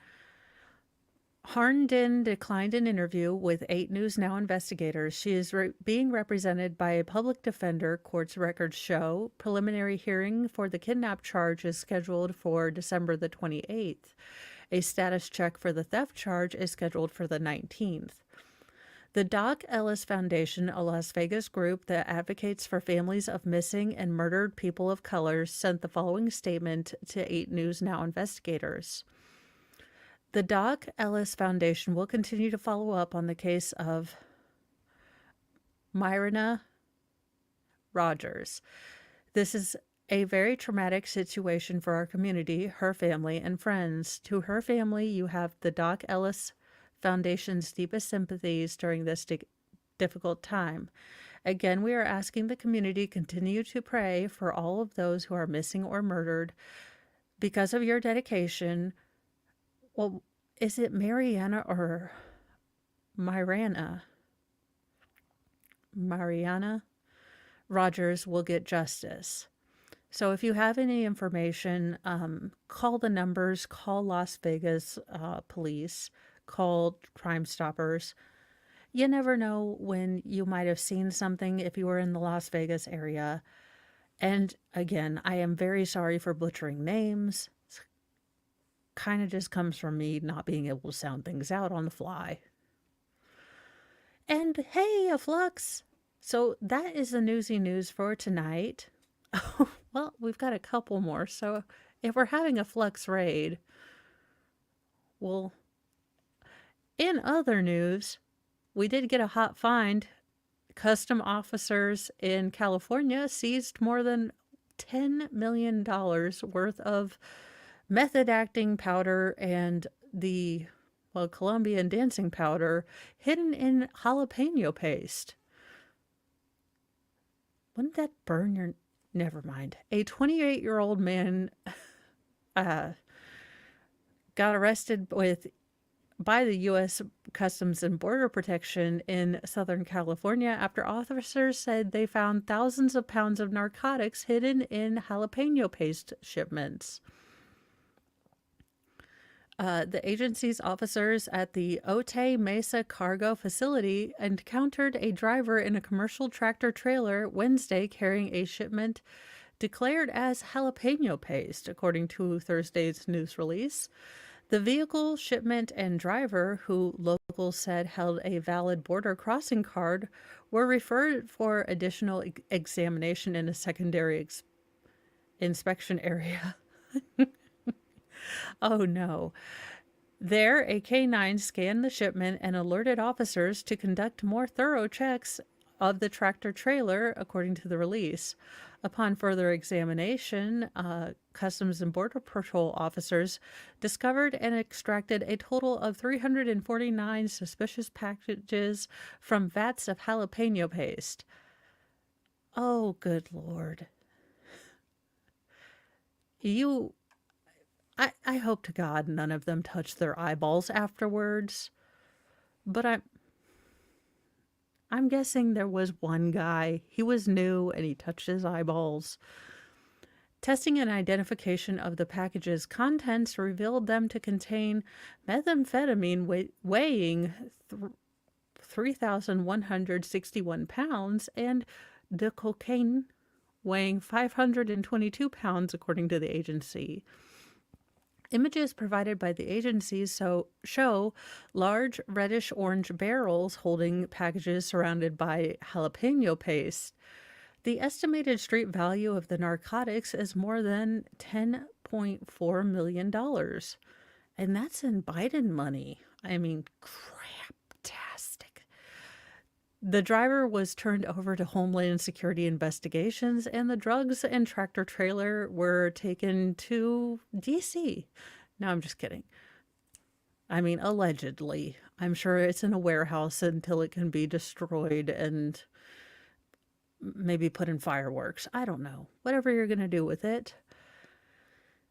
Harnden declined an interview with 8 News Now investigators. She is being represented by a public defender, court's records show. Preliminary hearing for the kidnap charge is scheduled for December the 28th. A status check for the theft charge is scheduled for the 19th. The Doc Ellis Foundation, a Las Vegas group that advocates for families of missing and murdered people of color, sent the following statement to 8 News Now investigators. The Doc Ellis Foundation will continue to follow up on the case of Myrna Rogers. This is a very traumatic situation for our community, her family, and friends. To her family, you have the Doc Ellis Foundation's deepest sympathies during this difficult time. Again, we are asking the community continue to pray for all of those who are missing or murdered because of your dedication. Well, is it Mariana or Mariana Rogers will get justice. So if you have any information, call the numbers, call Las Vegas police, call Crime Stoppers. You never know when you might have seen something if you were in the Las Vegas area. And again, I am very sorry for butchering names. Kind of just comes from me not being able to sound things out on the fly. And hey, a flux. So that is the Newsy news for tonight. Well, we've got a couple more. So if we're having a flux raid, well, in other news, we did get a hot find. Custom officers in California seized more than $10 million worth of method acting powder and the, Colombian dancing powder hidden in jalapeno paste. Wouldn't that burn your... Never mind. A 28-year-old man got arrested by the U.S. Customs and Border Protection in Southern California after officers said they found thousands of pounds of narcotics hidden in jalapeno paste shipments. The agency's officers at the Otay Mesa cargo facility encountered a driver in a commercial tractor trailer Wednesday carrying a shipment declared as jalapeno paste, according to Thursday's news release. The vehicle, shipment, and driver, who locals said held a valid border crossing card, were referred for additional examination in a secondary inspection area. Oh no. There, a K-9 scanned the shipment and alerted officers to conduct more thorough checks of the tractor trailer, according to the release. Upon further examination, Customs and Border Patrol officers discovered and extracted a total of 349 suspicious packages from vats of jalapeno paste. Oh, good Lord. I hope to God none of them touched their eyeballs afterwards. But I'm guessing there was one guy. He was new and he touched his eyeballs. Testing and identification of the package's contents revealed them to contain methamphetamine weighing 3,161 pounds and the cocaine weighing 522 pounds, according to the agency. Images provided by the agencies show large reddish-orange barrels holding packages surrounded by jalapeno paste. The estimated street value of the narcotics is more than $10.4 million. And that's in Biden money. I mean, craptastic. The driver was turned over to Homeland Security investigations, and the drugs and tractor trailer were taken to D.C. No, I'm just kidding. I mean, allegedly. I'm sure it's in a warehouse until it can be destroyed and maybe put in fireworks. I don't know. Whatever you're going to do with it.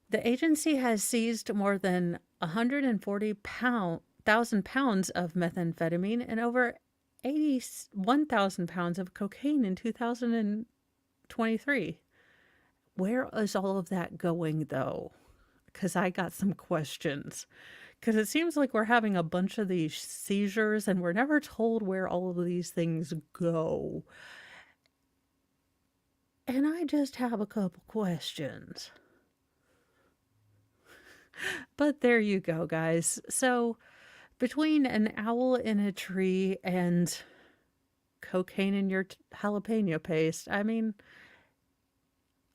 The agency has seized more than 140,000 pounds of methamphetamine and over 81,000 pounds of cocaine in 2023. Where is all of that going, though? Because I got some questions. Because it seems like we're having a bunch of these seizures and we're never told where all of these things go. And I just have a couple questions. But there you go, guys. So between an owl in a tree and cocaine in your jalapeno paste, I mean,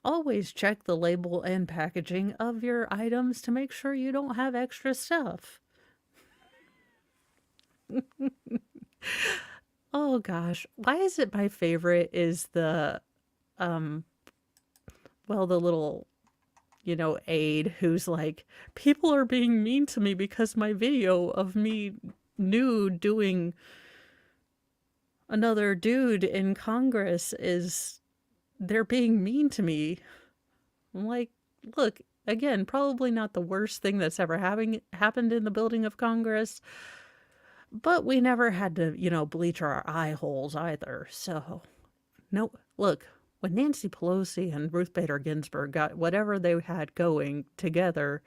always check the label and packaging of your items to make sure you don't have extra stuff. Oh gosh, why is it my favorite is the the little aide who's like, people are being mean to me because my video of me nude doing another dude in Congress they're being mean to me. I'm like, look, again, probably not the worst thing that's ever happened in the building of Congress, but we never had to, bleach our eye holes either. So, no, look, when Nancy Pelosi and Ruth Bader Ginsburg got whatever they had going together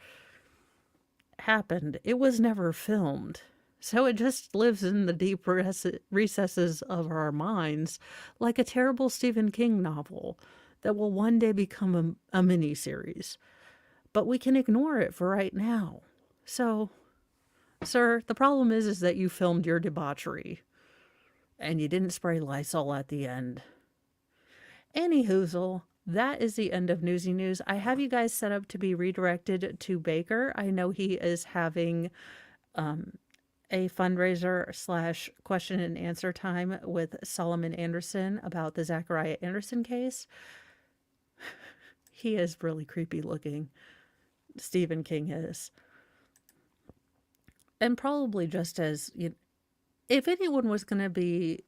happened, it was never filmed. So it just lives in the deep recesses of our minds like a terrible Stephen King novel that will one day become a miniseries. But we can ignore it for right now. So, sir, the problem is that you filmed your debauchery and you didn't spray Lysol at the end. Anyhoozle, that is the end of Newsy News. I have you guys set up to be redirected to Baker. I know he is having a fundraiser / question and answer time with Solomon Anderson about the Zachariah Anderson case. He is really creepy looking. Stephen King is. And probably just as, if anyone was going to be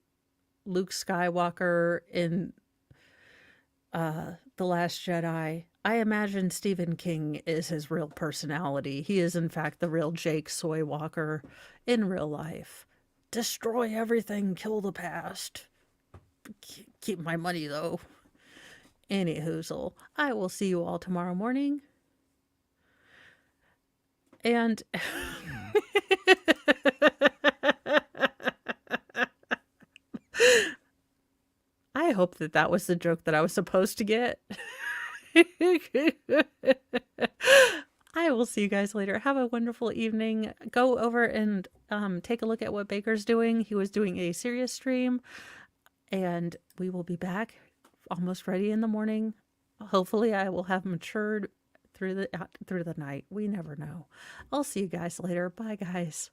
Luke Skywalker in The Last Jedi, I imagine Stephen King is his real personality. He is, in fact, the real Jake Soywalker in real life. Destroy everything, kill the past. Keep my money, though. Anyhoozle, I will see you all tomorrow morning. And I hope that was the joke that I was supposed to get. I will see you guys later. Have a wonderful evening. Go over and take a look at what Baker's doing. He was doing a serious stream, and we will be back almost ready in the morning. Hopefully, I will have matured through the night. We never know. I'll see you guys later. Bye, guys.